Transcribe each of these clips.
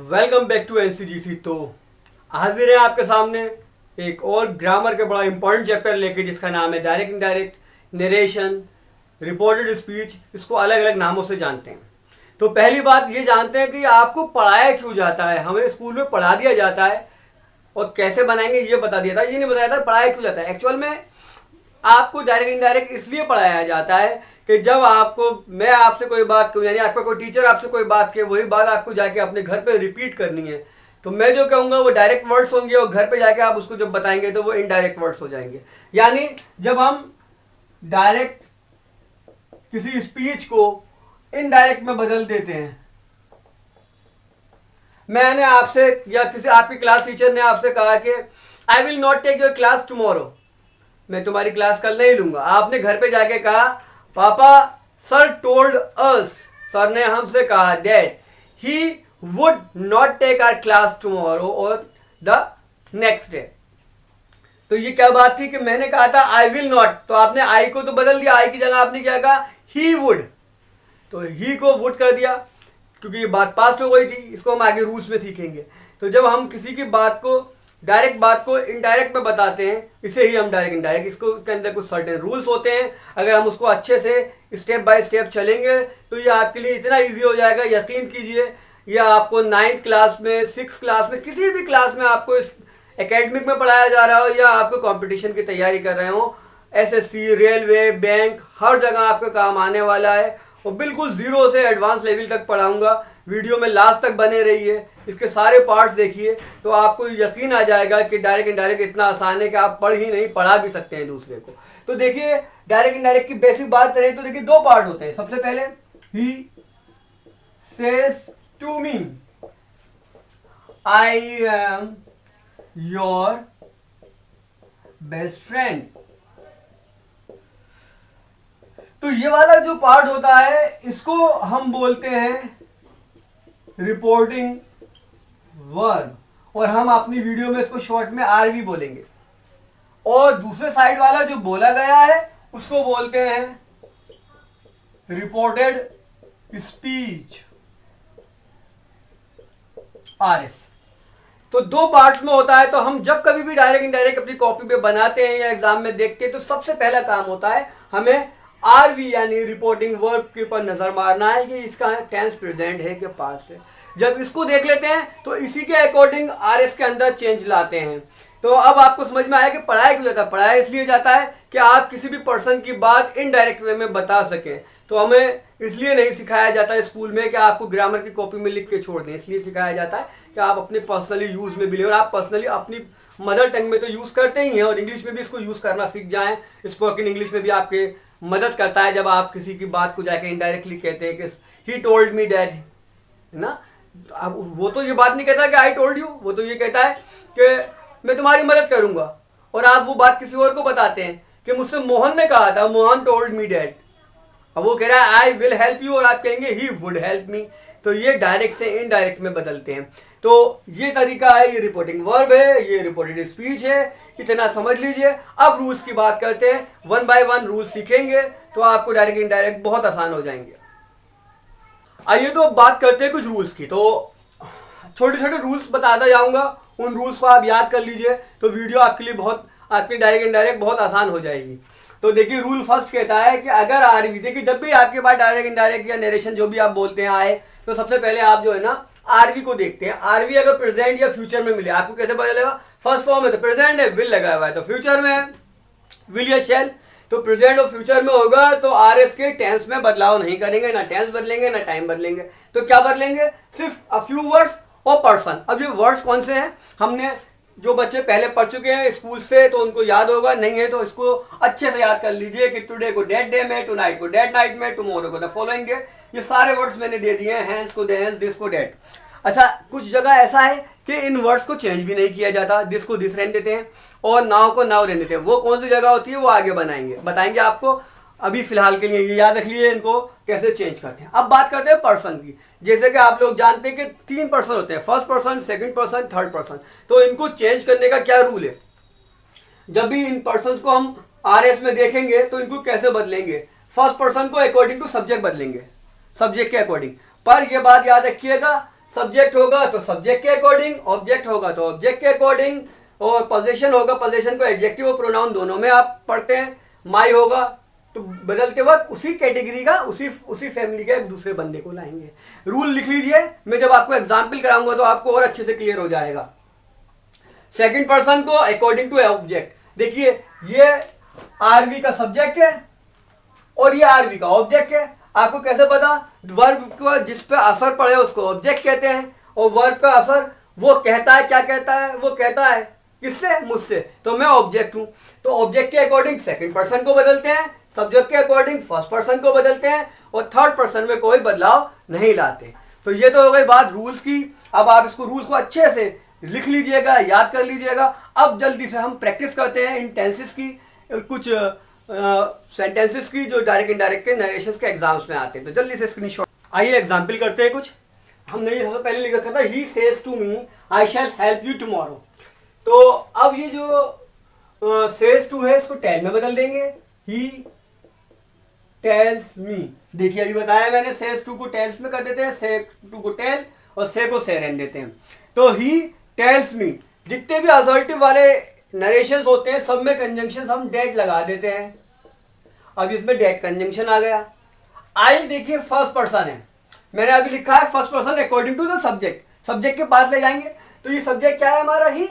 Welcome back to एनसीजीसी। तो हाजिर है आपके सामने एक और ग्रामर के बड़ा इंपॉर्टेंट चैप्टर लेके, जिसका नाम है direct indirect, narration, reported speech. इसको अलग अलग नामों से जानते हैं। तो पहली बात ये जानते हैं कि आपको पढ़ाया क्यों जाता है। हमें स्कूल में पढ़ा दिया जाता है और कैसे बनाएंगे ये बता दिया था, ये नहीं बताया था पढ़ाया क्यों जाता है। एक्चुअल में आपको डायरेक्ट इनडायरेक्ट इसलिए पढ़ाया जाता है कि जब आपको, मैं आपसे कोई बात कहूँ, यानी आपका कोई टीचर आपसे कोई बात कहे, वही बात आपको जाके अपने घर पे रिपीट करनी है। तो मैं जो कहूँगा वो डायरेक्ट वर्ड्स होंगे और घर पे जाके आप उसको जब बताएंगे तो वो इनडायरेक्ट वर्ड्स हो जाएंगे। यानी जब हम डायरेक्ट किसी स्पीच को इनडायरेक्ट में बदल देते हैं, मैंने आपसे या किसी आपकी क्लास टीचर ने आपसे कहा कि I will not take your class tomorrow, मैं तुम्हारी क्लास कल नहीं लूंगा। आपने घर पे जाके कहा पापा सर टोल्ड अस, सर ने हमसे कहा that he would not take our class tomorrow और द नेक्स्ट डे। तो ये क्या बात थी कि मैंने कहा था आई विल नॉट, तो आपने आई को तो बदल दिया, आई की जगह आपने क्या कहा ही वुड, तो ही को वुड कर दिया क्योंकि ये बात पास्ट हो गई थी। इसको हम आगे रूल्स में सीखेंगे। तो जब हम किसी की बात को, डायरेक्ट बात को इनडायरेक्ट में बताते हैं, इसे ही हम डायरेक्ट इनडायरेक्ट, इसको के अंदर कुछ सर्टेन रूल्स होते हैं। अगर हम उसको अच्छे से स्टेप बाय स्टेप चलेंगे तो ये आपके लिए इतना इजी हो जाएगा, यकीन कीजिए। या आपको 9th क्लास में, 6th क्लास में, किसी भी क्लास में आपको इस एकेडमिक में पढ़ाया जा रहा हो या आपको कंपटीशन की तैयारी कर रहे हो, एसएससी, रेलवे, बैंक, हर जगह आपका काम आने वाला है। और बिल्कुल जीरो से एडवांस लेवल तक पढ़ाऊंगा। वीडियो में लास्ट तक बने रहिए, इसके सारे पार्ट्स देखिए तो आपको यकीन आ जाएगा कि डायरेक्ट इनडायरेक्ट इतना आसान है कि आप पढ़ ही नहीं, पढ़ा भी सकते हैं दूसरे को। तो देखिए डायरेक्ट इनडायरेक्ट की बेसिक बात करें तो देखिए 2 पार्ट होते हैं। सबसे पहले he says to me I am your best friend. तो ये वाला जो पार्ट होता है इसको हम बोलते हैं रिपोर्टिंग वर्ब, और हम अपनी वीडियो में इसको शॉर्ट में आरवी बोलेंगे। और दूसरे साइड वाला जो बोला गया है उसको बोलते हैं रिपोर्टेड स्पीच, आरएस। तो 2 पार्ट्स में होता है। तो हम जब कभी भी डायरेक्ट इनडायरेक्ट अपनी कॉपी पे बनाते हैं या एग्जाम में देखते हैं तो सबसे पहला काम होता है हमें आरवी यानी रिपोर्टिंग वर्ब के ऊपर नजर मारना है कि इसका टेंस प्रेजेंट है कि पास्ट है। जब इसको देख लेते हैं तो इसी के अकॉर्डिंग आरएस के अंदर चेंज लाते हैं। तो अब आपको समझ में आया कि पढ़ाया क्यों जाता है। पढ़ाया इसलिए जाता है कि आप किसी भी पर्सन की बात इनडायरेक्ट वे में बता सकें। तो हमें इसलिए नहीं सिखाया जाता है स्कूल में कि आपको ग्रामर की कॉपी में लिख के छोड़ दें, इसलिए सिखाया जाता है कि आप अपने पर्सनली यूज में भी लें। और आप पर्सनली अपनी मदर टंग में तो यूज करते ही हैं और इंग्लिश में भी इसको यूज करना सीख जाएं। स्पोकन इंग्लिश में भी आपके मदद करता है जब आप किसी की बात को जाके इनडायरेक्टली कहते हैं कि ही टोल्ड मी डैट, है ना। अब वो तो ये बात नहीं कहता कि आई टोल्ड यू, वो तो ये कहता है कि मैं तुम्हारी मदद करूंगा। और आप वो बात किसी और को बताते हैं कि मुझसे मोहन ने कहा था, मोहन टोल्ड मी डैट। अब वो कह रहा है आई विल हेल्प यू और आप कहेंगे ही वुड हेल्प मी। तो ये डायरेक्ट से इनडायरेक्ट में बदलते हैं। तो ये तरीका है, ये रिपोर्टिंग वर्ब है, ये रिपोर्टेड स्पीच है। इतना समझ लीजिए। अब रूल्स की बात करते हैं, 1 बाय 1 रूल्स सीखेंगे तो आपको डायरेक्ट इनडायरेक्ट बहुत आसान हो जाएंगे। आइए तो अब बात करते हैं कुछ रूल्स की। तो छोटे छोटे रूल्स बताता जाऊंगा, उन रूल्स को आप याद कर लीजिए तो वीडियो आपके लिए बहुत, आपकी डायरेक्ट इनडायरेक्ट बहुत आसान हो जाएगी। तो देखिए रूल फर्स्ट कहता है कि अगर आरवी, देखिए जब भी आपके पास डायरेक्ट इनडायरेक्ट या नरेशन जो भी आप बोलते हैं आए, तो सबसे पहले आप जो है ना आरवी को देखते हैं। आरवी अगर प्रेजेंट या फ्यूचर में मिले, आपको कैसे पता चलेगा। फर्स्ट फॉर्म है तो प्रेजेंट है, विल लगा हुआ है, तो फ्यूचर में है विल या शैल। तो प्रेजेंट और फ्यूचर में होगा तो आरएस के टेंस में बदलाव नहीं करेंगे, ना टेंस बदलेंगे ना टाइम बदलेंगे। तो क्या बदलेंगे, सिर्फ अ फ्यू वर्ड्स और पर्सन। अब ये वर्ड्स कौन से हैं, हमने जो बच्चे पहले पढ़ चुके हैं स्कूल से तो उनको याद होगा, नहीं है तो इसको अच्छे से याद कर लीजिए कि टुडे को डेट डे में, टुनाइट को डेट नाइट में, टुमारो को द फॉलोइंग डे। ये सारे वर्ड्स मैंने दे दिए हैं, हैंस को देंस, दिस को डेट। अच्छा, कुछ जगह ऐसा है कि इन वर्ड्स को चेंज भी नहीं किया जाता, दिस को दिस रहने देते हैं और नाउ को नाउ रहने देते हैं। वो कौन सी जगह होती है वो आगे बताएंगे आपको। अभी फिलहाल के लिए ये याद रख लिए इनको कैसे चेंज करते हैं। अब बात करते हैं पर्सन की। जैसे कि आप लोग जानते हैं कि 3 पर्सन होते हैं, first person, second person, third person. तो इनको चेंज करने का क्या रूल है, जब भी इन पर्सन्स को हम RS में देखेंगे तो इनको कैसे बदलेंगे, फर्स्ट पर्सन को अकॉर्डिंग टू सब्जेक्ट बदलेंगे, सब्जेक्ट के अकॉर्डिंग। पर ये बात याद रखिएगा, सब्जेक्ट होगा तो सब्जेक्ट के अकॉर्डिंग, ऑब्जेक्ट होगा तो ऑब्जेक्ट के अकॉर्डिंग, और पोजीशन होगा, पोजीशन को एडजेक्टिव और प्रोनाउन दोनों में आप पढ़ते हैं। माई होगा तो बदलते वक्त उसी कैटेगरी का, उसी फैमिली के दूसरे बंदे को लाएंगे। रूल लिख लीजिए, मैं जब आपको एग्जाम्पल कराऊंगा तो आपको और अच्छे से क्लियर हो जाएगा। सेकंड पर्सन को अकॉर्डिंग टू ऑब्जेक्ट, देखिए ये आरवी का सब्जेक्ट है और ये आरवी का ऑब्जेक्ट है। आपको कैसे पता, वर्ब को जिस पे असर पड़े उसको ऑब्जेक्ट कहते हैं, और वर्ब का असर वो कहता है, क्या कहता है, वो कहता है किससे, मुझसे, तो मैं ऑब्जेक्ट हूं। तो ऑब्जेक्ट के अकॉर्डिंग सेकंड पर्सन को बदलते हैं, सब्जेक्ट के अकॉर्डिंग फर्स्ट पर्सन को बदलते हैं, और थर्ड पर्सन में कोई बदलाव नहीं लाते। तो ये तो हो गई बात रूल्स की। अब आप इसको रूल्स को अच्छे से लिख लीजिएगा, याद कर लीजिएगा। अब जल्दी से हम प्रैक्टिस करते हैं इन टेंसेस की, कुछ सेंटेंसेस की जो डायरेक्ट इनडायरेक्ट के नरेशंस के एग्जाम्स में आते हैं। तो जल्दी से स्क्रीनशॉट, आइए एग्जाम्पल करते हैं कुछ। हमने ये सबसे पहले लिख रखा था, he says to me I shall help you tomorrow. तो अब ये जो सेज टू है इसको टेल में बदल देंगे, ही टेल्स मी। देखिए अभी बताया मैंने, सेज टू को टेल्स में कर देते हैं, से टू को टेल और से को से रहने देते हैं। तो ही टेल्स मी, जितने भी असर्टिव वाले नरेशंस होते हैं सब में कंजंक्शन हम डेट लगा देते हैं। अब इसमें डेट कंजंक्शन आ गया। आई देखिए फर्स्ट पर्सन है, मैंने अभी लिखा है first person according to the subject, subject के पास ले जाएंगे तो ये सब्जेक्ट क्या है हमारा, ही।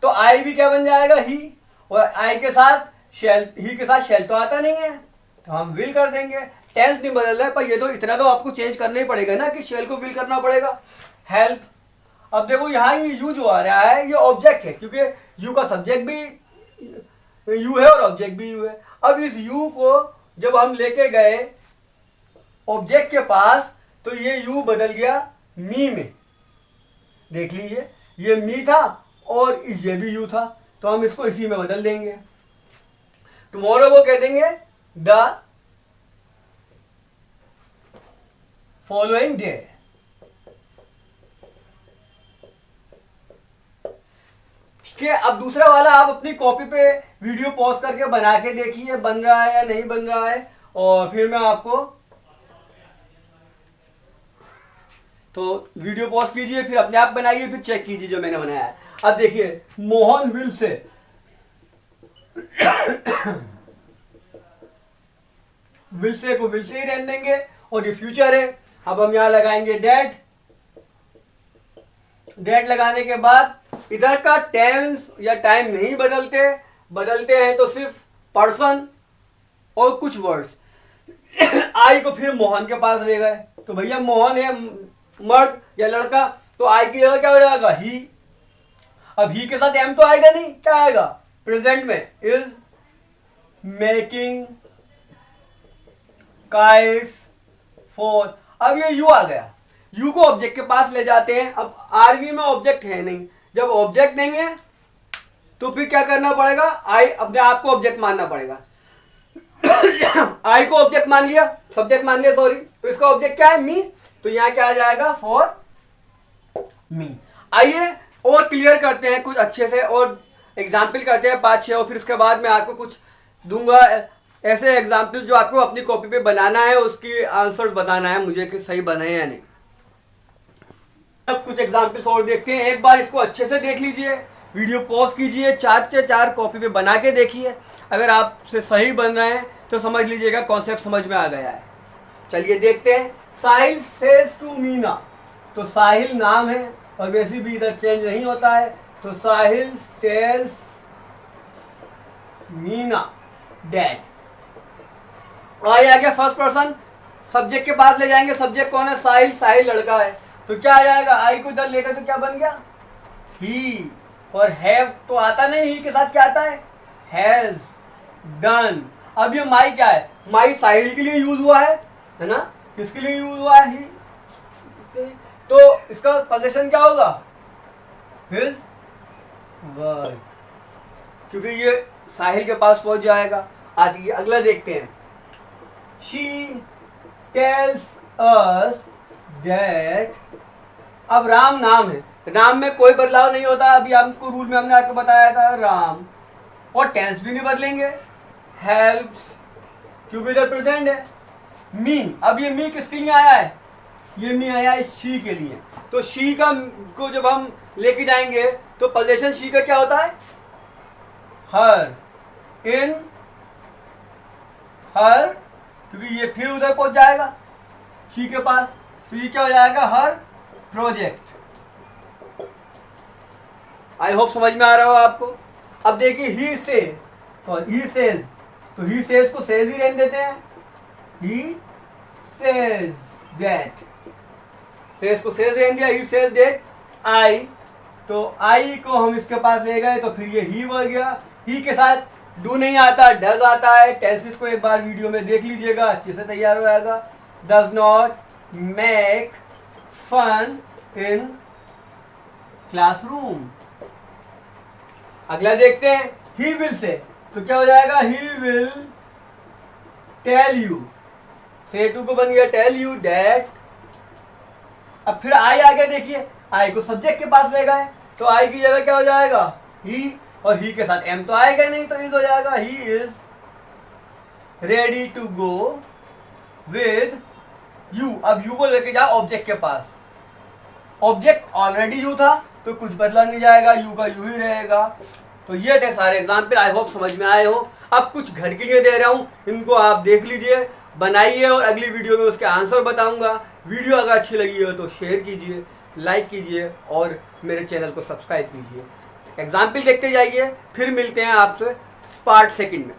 तो आई भी क्या बन जाएगा, ही, और आई के साथ शेल, ही के साथ शेल तो आता नहीं है तो हम विल कर देंगे। टेंस नहीं बदल रहा है, पर ये तो इतना तो आपको चेंज करना ही पड़ेगा ना कि शेल को विल करना पड़ेगा। हेल्प, अब देखो यहाँ ये यू जो आ रहा है ये ऑब्जेक्ट है, क्योंकि यू का सब्जेक्ट भी यू है और ऑब्जेक्ट भी यू है। अब इस यू को जब हम लेके गए ऑब्जेक्ट के पास तो ये यू बदल गया मी में। देख लीजिए ये मी था और ये भी यू था, तो हम इसको इसी में बदल देंगे। टुमारो को कह देंगे द फॉलोइंग डे। ठीक है, अब दूसरा वाला आप अपनी कॉपी पे वीडियो पॉज करके बना के देखिए बन रहा है या नहीं बन रहा है, और फिर मैं आपको, तो वीडियो पॉज कीजिए फिर अपने आप बनाइए फिर चेक कीजिए जो मैंने बनाया है। अब देखिए Mohan will say will say को विल से ही रहने देंगे, और ये फ्यूचर है। अब हम यहां लगाएंगे डेट। डेट लगाने के बाद इधर का टेंस या टाइम नहीं बदलते, बदलते हैं तो सिर्फ पर्सन और कुछ वर्ड्स। आई को फिर मोहन के पास ले गए, तो भैया मोहन है मर्द या लड़का, तो आई की जगह क्या हो जाएगा, ही। अब ही के साथ एम तो आएगा नहीं, क्या आएगा, प्रेजेंट में इज मेकिंग काइट्स फॉर। अब ये यू आ गया, यू को ऑब्जेक्ट के पास ले जाते हैं। अब आरवी में ऑब्जेक्ट है नहीं, जब ऑब्जेक्ट नहीं है तो फिर क्या करना पड़ेगा, आई अपने आप को ऑब्जेक्ट मानना पड़ेगा। आई को ऑब्जेक्ट मान लिया, सब्जेक्ट मान लिया सॉरी, तो इसका ऑब्जेक्ट क्या है, मी, तो यहां क्या आ जाएगा, फॉर मी। आइए और क्लियर करते हैं कुछ अच्छे से और एग्जाम्पल करते हैं 5-6, और फिर उसके बाद मैं आपको कुछ दूंगा ऐसे एग्जाम्पल जो आपको अपनी कॉपी पे बनाना है, उसकी आंसर्स बताना है मुझे कि सही बने या नहीं। अब कुछ एग्जाम्पल्स और देखते हैं, एक बार इसको अच्छे से देख लीजिए, वीडियो पॉज कीजिए, 4 कॉपी पे बना के देखिए। अगर आपसे सही बन रहे हैं तो समझ लीजिएगा कॉन्सेप्ट समझ में आ गया है। चलिए देखते हैं। साहिल सेज टू मीना, तो साहिल नाम है और वैसे भी इधर चेंज नहीं होता है, तो साहिल टेल्स मीना डैट। और आ गया फर्स्ट पर्सन, सब्जेक्ट के पास ले जाएंगे, सब्जेक्ट कौन है, साहिल, साहिल लड़का है, तो क्या आ जाएगा, आई को इधर लेकर तो क्या बन गया, ही। और हैव तो आता नहीं, ही के साथ क्या आता है, हैज डन। अब ये माई क्या है, माई साहिल के लिए यूज हुआ है ना, किसके लिए यूज हुआ है, ही। तो इसका पोजीशन क्या होगा, हिज वर्क, क्योंकि ये साहिल के पास पहुंच जाएगा। आती है अगला देखते हैं। शी टेल्स अस दैट, अब राम नाम है, नाम में कोई बदलाव नहीं होता, अभी आपको रूल में हमने आपको बताया था राम, और टेंस भी नहीं बदलेंगे, हेल्प्स, क्योंकि इधर प्रेजेंट है। मी, अब ये मी किसके लिए आया है? ये मी आया है शी के लिए। तो शी का को जब हम लेके जाएंगे तो पोजीशन शी का क्या होता है? हर, इन हर, क्योंकि ये फिर उधर पहुंच जाएगा शी के पास, तो ये क्या हो जाएगा? हर प्रोजेक्ट। आई होप समझ में आ रहा हो आपको। अब देखिए ही से, ही सेज, तो ही सेज को सेज ही रहने देते हैं, ही सेज दैट, सेज को सेज रहने दिया, ही सेज दैट आई, तो आई को हम इसके पास ले गए तो फिर ये ही हो गया। ही के साथ डू नहीं आता, डज आता है। टेंसेस को एक बार वीडियो में देख लीजिएगा, अच्छे से तैयार हो जाएगा। Does not make fun in classroom. अगला देखते हैं, ही विल से, तो क्या हो जाएगा? ही विल टेल यू, से टू को बन गया टेल यू दैट। अब फिर आई आ गया, देखिए आई को सब्जेक्ट के पास ले गए, तो आई की जगह क्या हो जाएगा? ही, और ही के साथ एम तो आएगा नहीं, तो इज हो जाएगा। He is ready to go with you. अब यू को लेके जाओ ऑब्जेक्ट के पास, ऑब्जेक्ट ऑलरेडी यू था तो कुछ बदला नहीं जाएगा, यू का यू ही रहेगा। तो ये थे सारे एग्जाम्पल, आई होप समझ में आए हो। अब कुछ घर के लिए दे रहा हूँ, इनको आप देख लीजिए, बनाइए, और अगली वीडियो में उसके आंसर बताऊंगा। वीडियो अगर अच्छी लगी हो तो शेयर कीजिए, लाइक कीजिए और मेरे चैनल को सब्सक्राइब कीजिए। एग्जाम्पल देखते जाइए, फिर मिलते हैं आपसे पार्ट सेकंड में।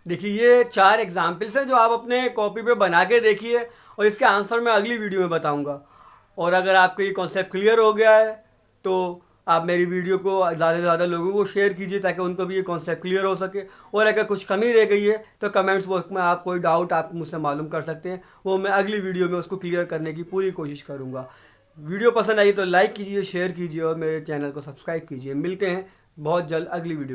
देखिए ये 4 एग्जाम्पल्स हैं जो आप अपने कॉपी पे बना के देखिए, और इसके आंसर मैं अगली वीडियो में बताऊंगा। और अगर आपको ये कॉन्सेप्ट क्लियर हो गया है तो आप मेरी वीडियो को ज़्यादा से ज़्यादा लोगों को शेयर कीजिए, ताकि उनको भी ये कॉन्सेप्ट क्लियर हो सके। और अगर कुछ कमी रह गई है तो कमेंट्स बॉक्स में आप कोई डाउट आप मुझसे मालूम कर सकते हैं, वो मैं अगली वीडियो में उसको क्लियर करने की पूरी कोशिश करूँगा। वीडियो पसंद आई तो लाइक कीजिए, शेयर कीजिए और मेरे चैनल को सब्सक्राइब कीजिए। मिलते हैं बहुत जल्द अगली वीडियो।